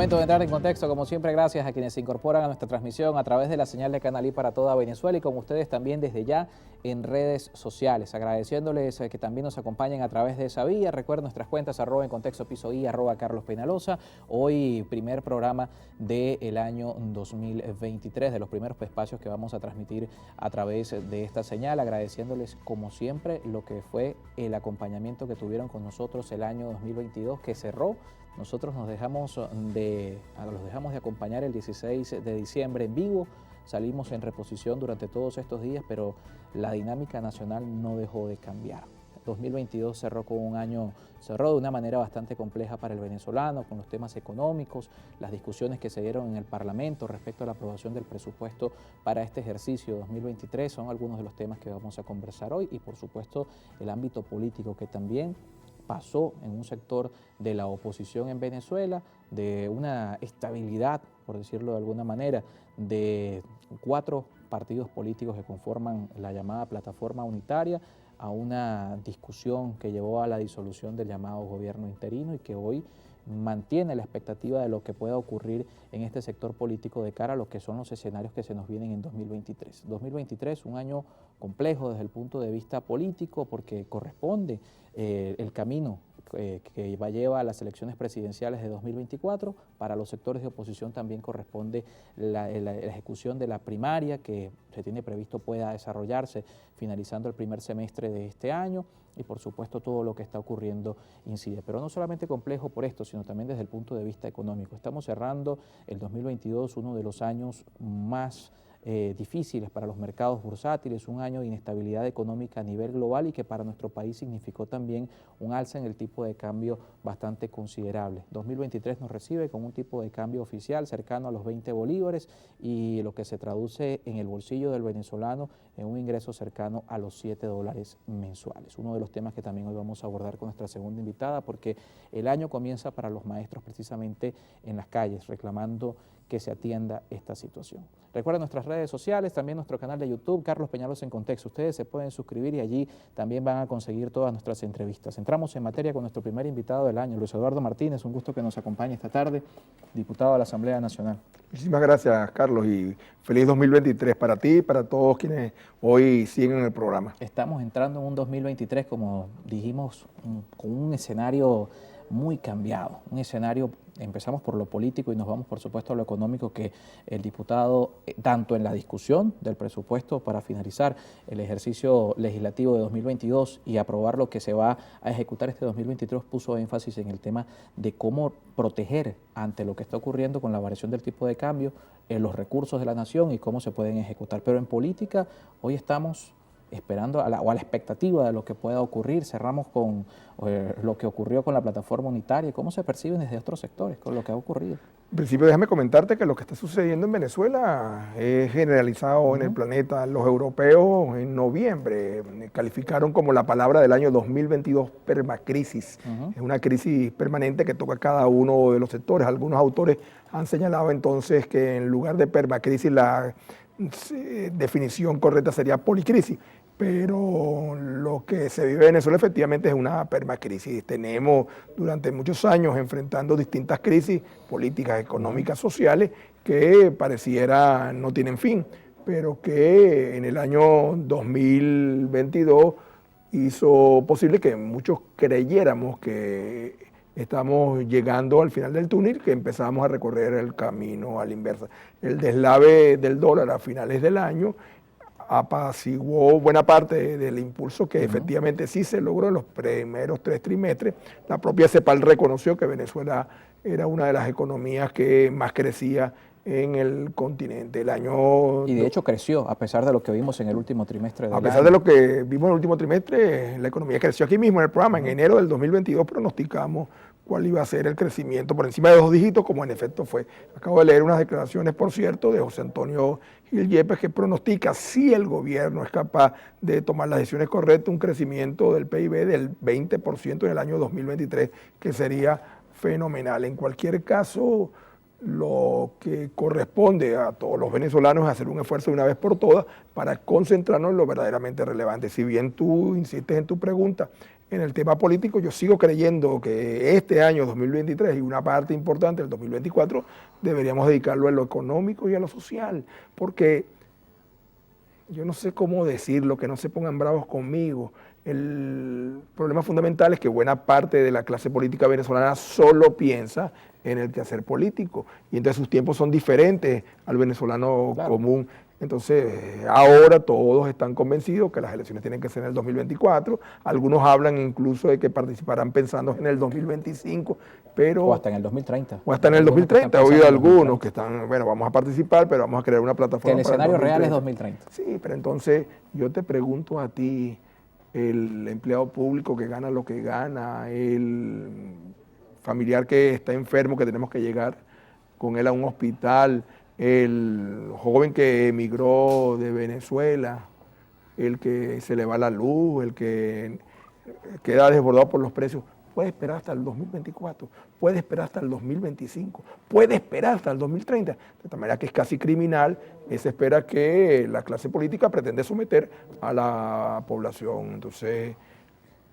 Momento de entrar en contexto, como siempre, gracias a quienes se incorporan a nuestra transmisión a través de la señal de Canal I para toda Venezuela y como ustedes también desde ya en redes sociales. Agradeciéndoles que también nos acompañen a través de esa vía. Recuerden nuestras cuentas @en contexto piso I, @Carlos Peñalosa. Hoy primer programa del año 2023, de los primeros espacios que vamos a transmitir a través de esta señal. Agradeciéndoles como siempre lo que fue el acompañamiento que tuvieron con nosotros el año 2022 que cerró. Nosotros los dejamos de acompañar el 16 de diciembre en vivo, salimos en reposición durante todos estos días, pero la dinámica nacional no dejó de cambiar. 2022 cerró de una manera bastante compleja para el venezolano, con los temas económicos, las discusiones que se dieron en el Parlamento respecto a la aprobación del presupuesto para este ejercicio 2023, son algunos de los temas que vamos a conversar hoy y por supuesto el ámbito político que también pasó en un sector de la oposición en Venezuela, de una estabilidad, por decirlo de alguna manera, de 4 partidos políticos que conforman la llamada plataforma unitaria, a una discusión que llevó a la disolución del llamado gobierno interino y que hoy mantiene la expectativa de lo que pueda ocurrir en este sector político de cara a lo que son los escenarios que se nos vienen en 2023. 2023, un año complejo desde el punto de vista político porque corresponde el camino que lleva a las elecciones presidenciales de 2024. Para los sectores de oposición también corresponde la ejecución de la primaria que se tiene previsto pueda desarrollarse finalizando el primer semestre de este año y por supuesto todo lo que está ocurriendo incide. Pero no solamente complejo por esto, sino también desde el punto de vista económico. Estamos cerrando el 2022, uno de los años más difíciles para los mercados bursátiles, un año de inestabilidad económica a nivel global y que para nuestro país significó también un alza en el tipo de cambio bastante considerable. 2023 nos recibe con un tipo de cambio oficial cercano a los 20 bolívares y lo que se traduce en el bolsillo del venezolano en un ingreso cercano a los $7 mensuales. Uno de los temas que también hoy vamos a abordar con nuestra segunda invitada porque el año comienza para los maestros precisamente en las calles reclamando que se atienda esta situación. Recuerden nuestras redes sociales, también nuestro canal de YouTube, Carlos Peñalosa en Contexto. Ustedes se pueden suscribir y allí también van a conseguir todas nuestras entrevistas. Entramos en materia con nuestro primer invitado del año, Luis Eduardo Martínez. Un gusto que nos acompañe esta tarde, diputado de la Asamblea Nacional. Muchísimas gracias, Carlos, y feliz 2023 para ti y para todos quienes hoy siguen en el programa. Estamos entrando en un 2023, como dijimos, con un escenario muy cambiado, un escenario, empezamos por lo político y nos vamos por supuesto a lo económico que el diputado, tanto en la discusión del presupuesto para finalizar el ejercicio legislativo de 2022 y aprobar lo que se va a ejecutar este 2023, puso énfasis en el tema de cómo proteger ante lo que está ocurriendo con la variación del tipo de cambio, los recursos de la nación y cómo se pueden ejecutar. Pero en política hoy estamos esperando a la expectativa de lo que pueda ocurrir. Cerramos con lo que ocurrió con la plataforma unitaria. ¿Cómo se perciben desde otros sectores con lo que ha ocurrido? En principio, déjame comentarte que lo que está sucediendo en Venezuela es generalizado en el planeta. Los europeos en noviembre calificaron como la palabra del año 2022 permacrisis. Es una crisis permanente que toca a cada uno de los sectores. Algunos autores han señalado entonces que en lugar de permacrisis la definición correcta sería policrisis. Pero lo que se vive en Venezuela efectivamente es una permacrisis. Tenemos durante muchos años enfrentando distintas crisis políticas, económicas, sociales, que pareciera no tienen fin, pero que en el año 2022 hizo posible que muchos creyéramos que estamos llegando al final del túnel, que empezamos a recorrer el camino a la inversa. El deslave del dólar a finales del año apaciguó buena parte del impulso que efectivamente sí se logró en los primeros 3 trimestres. La propia CEPAL reconoció que Venezuela era una de las economías que más crecía en el continente. Y de hecho creció, a pesar de lo que vimos en el último trimestre del año. A pesar de lo que vimos en el último trimestre, la economía creció. Aquí mismo en el programa, en enero del 2022, pronosticamos cuál iba a ser el crecimiento por encima de 2 dígitos, como en efecto fue. Acabo de leer unas declaraciones, por cierto, de José Antonio Gil Yepes, que pronostica, si el gobierno es capaz de tomar las decisiones correctas, un crecimiento del PIB del 20% en el año 2023, que sería fenomenal. En cualquier caso, lo que corresponde a todos los venezolanos es hacer un esfuerzo de una vez por todas para concentrarnos en lo verdaderamente relevante. Si bien tú insistes en tu pregunta en el tema político, yo sigo creyendo que este año 2023 y una parte importante del 2024 deberíamos dedicarlo a lo económico y a lo social, porque yo no sé cómo decirlo, que no se pongan bravos conmigo. El problema fundamental es que buena parte de la clase política venezolana solo piensa en el quehacer político y entonces sus tiempos son diferentes al venezolano común. Entonces, ahora todos están convencidos que las elecciones tienen que ser en el 2024. Algunos hablan incluso de que participarán pensando en el 2025, pero... O hasta en el 2030. O hasta en el 2030. He oído algunos que están, bueno, vamos a participar, pero vamos a crear una plataforma. Que el escenario real es 2030. Sí, pero entonces yo te pregunto a ti, el empleado público que gana lo que gana, el familiar que está enfermo, que tenemos que llegar con él a un hospital, el joven que emigró de Venezuela, el que se le va la luz, el que queda desbordado por los precios, puede esperar hasta el 2024, puede esperar hasta el 2025, puede esperar hasta el 2030, de tal manera que es casi criminal esa espera que la clase política pretende someter a la población. Entonces,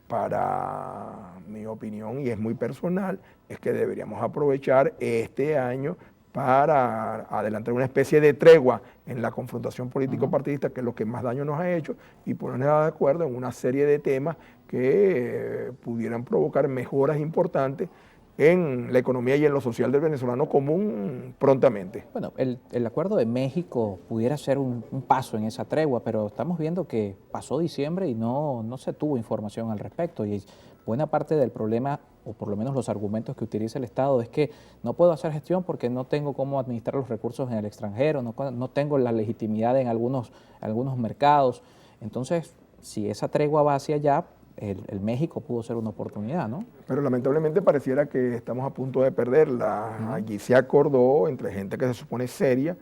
para mi opinión, y es muy personal, es que deberíamos aprovechar este año para adelantar una especie de tregua en la confrontación político-partidista, que es lo que más daño nos ha hecho, y ponernos de acuerdo en una serie de temas que pudieran provocar mejoras importantes en la economía y en lo social del venezolano común prontamente. Bueno, el acuerdo de México pudiera ser un paso en esa tregua, pero estamos viendo que pasó diciembre y no se tuvo información al respecto, y buena parte del problema, o por lo menos los argumentos que utiliza el Estado, es que no puedo hacer gestión porque no tengo cómo administrar los recursos en el extranjero, no tengo la legitimidad en algunos mercados. Entonces, si esa tregua va hacia allá, el México pudo ser una oportunidad, ¿no? Pero lamentablemente pareciera que estamos a punto de perderla. Allí se acordó entre gente que se supone seria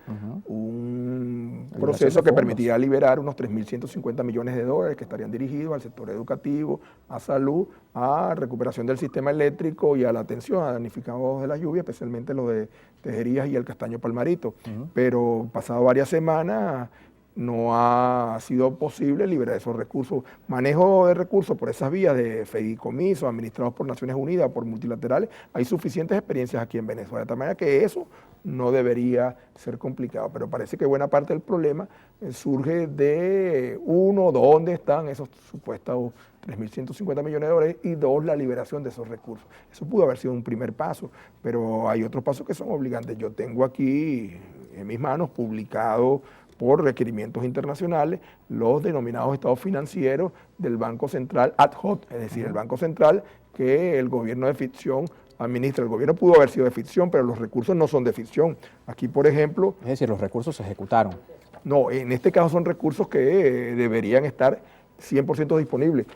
un proceso que permitiría liberar unos 3.150 millones de dólares que estarían dirigidos al sector educativo, a salud, a recuperación del sistema eléctrico y a la atención a damnificados de la lluvia, especialmente los de Tejerías y el Castaño Palmarito. Pero pasado varias semanas no ha sido posible liberar esos recursos. Manejo de recursos por esas vías de fideicomisos administrados por Naciones Unidas, por multilaterales, hay suficientes experiencias aquí en Venezuela, de tal manera que eso no debería ser complicado, pero parece que buena parte del problema surge de, uno, dónde están esos supuestos 3.150 millones de dólares, y dos, la liberación de esos recursos. Eso pudo haber sido un primer paso, pero hay otros pasos que son obligantes. Yo tengo aquí en mis manos publicado por requerimientos internacionales, los denominados estados financieros del Banco Central ad hoc, es decir, el Banco Central que el gobierno de ficción administra. El gobierno pudo haber sido de ficción, pero los recursos no son de ficción. Aquí, por ejemplo... Es decir, los recursos se ejecutaron. No, en este caso son recursos que deberían estar 100% disponibles.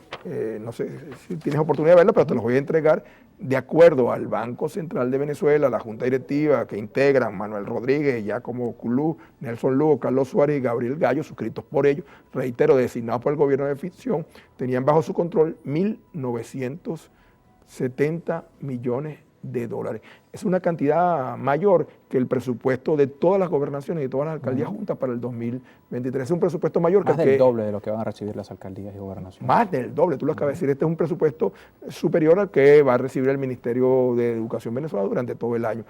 No sé si tienes oportunidad de verlo, pero te los voy a entregar de acuerdo al Banco Central de Venezuela, la Junta Directiva que integran Manuel Rodríguez, Giacomo Culú, Nelson Lugo, Carlos Suárez y Gabriel Gallo, suscritos por ellos, reitero, designados por el gobierno de ficción, tenían bajo su control 1.970 millones de dólares. Es una cantidad mayor que el presupuesto de todas las gobernaciones y de todas las alcaldías juntas para el 2023. Es un presupuesto mayor más del doble de lo que van a recibir las alcaldías y gobernaciones. Más del doble, tú lo acabas de decir. Este es un presupuesto superior al que va a recibir el Ministerio de Educación venezolano durante todo el año.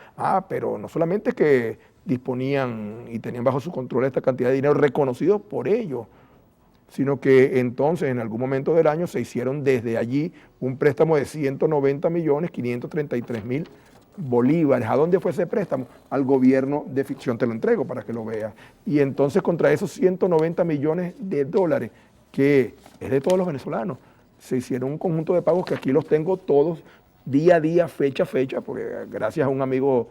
Pero no solamente que disponían y tenían bajo su control esta cantidad de dinero reconocido por ellos, sino que entonces en algún momento del año se hicieron desde allí un préstamo de 190.533.000 bolívares. ¿A dónde fue ese préstamo? Al gobierno de ficción, te lo entrego para que lo veas. Y entonces contra esos 190 millones de dólares, que es de todos los venezolanos, se hicieron un conjunto de pagos que aquí los tengo todos, día a día, fecha a fecha, porque gracias a un amigo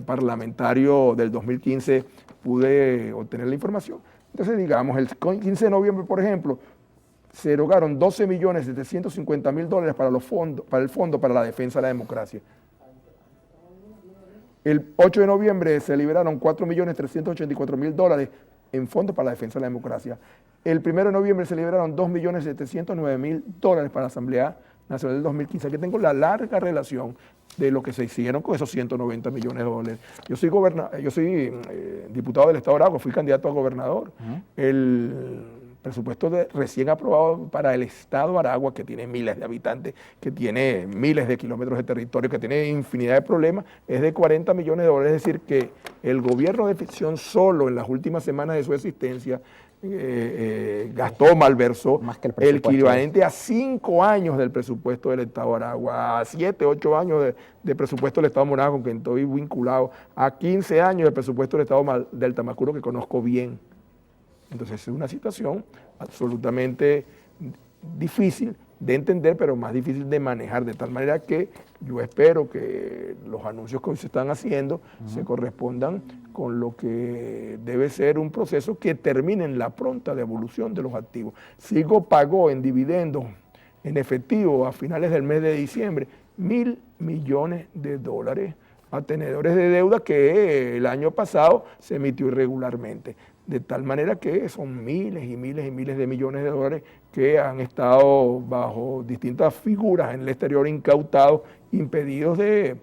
parlamentario del 2015 pude obtener la información. Entonces, digamos, el 15 de noviembre, por ejemplo, se erogaron 12.750.000 dólares para el Fondo para la Defensa de la Democracia. El 8 de noviembre se liberaron 4.384.000 dólares en fondos para la defensa de la democracia. El 1 de noviembre se liberaron 2.709.000 dólares para la Asamblea nacional del 2015. Aquí tengo la larga relación de lo que se hicieron con esos 190 millones de dólares. Yo soy diputado del Estado de Aragua, fui candidato a gobernador. El presupuesto recién aprobado para el Estado de Aragua, que tiene miles de habitantes, que tiene miles de kilómetros de territorio, que tiene infinidad de problemas, es de 40 millones de dólares. Es decir, que el gobierno de ficción solo en las últimas semanas de su existencia gastó, malversó el equivalente a 5 años del presupuesto del Estado de Aragua, a 7, 8 años de presupuesto del Estado de Monagas, con quien estoy vinculado, a 15 años del presupuesto del Estado del Tamacuro, que conozco bien. Entonces es una situación absolutamente difícil de entender, pero más difícil de manejar, de tal manera que yo espero que los anuncios que hoy se están haciendo se correspondan con lo que debe ser un proceso que termine en la pronta devolución de los activos. Sigo pagó en dividendos en efectivo a finales del mes de diciembre 1.000 millones de dólares a tenedores de deuda que el año pasado se emitió irregularmente. De tal manera que son miles y miles y miles de millones de dólares que han estado bajo distintas figuras en el exterior, incautados, impedidos de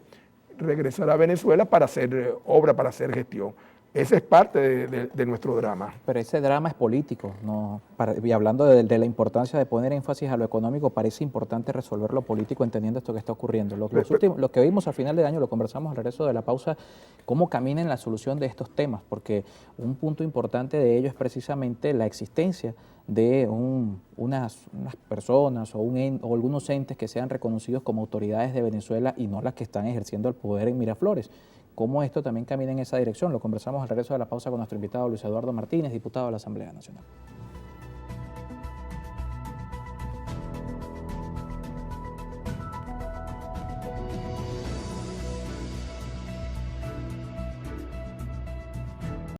regresar a Venezuela para hacer obra, para hacer gestión. Ese es parte de nuestro drama. Pero ese drama es político, ¿no? Y hablando de la importancia de poner énfasis a lo económico, parece importante resolver lo político entendiendo esto que está ocurriendo. Lo que vimos al final del año, lo conversamos al regreso de la pausa, cómo camina en la solución de estos temas, porque un punto importante de ello es precisamente la existencia de unas personas o algunos entes que sean reconocidos como autoridades de Venezuela y no las que están ejerciendo el poder en Miraflores. Cómo esto también camina en esa dirección. Lo conversamos al regreso de la pausa con nuestro invitado Luis Eduardo Martínez, diputado de la Asamblea Nacional.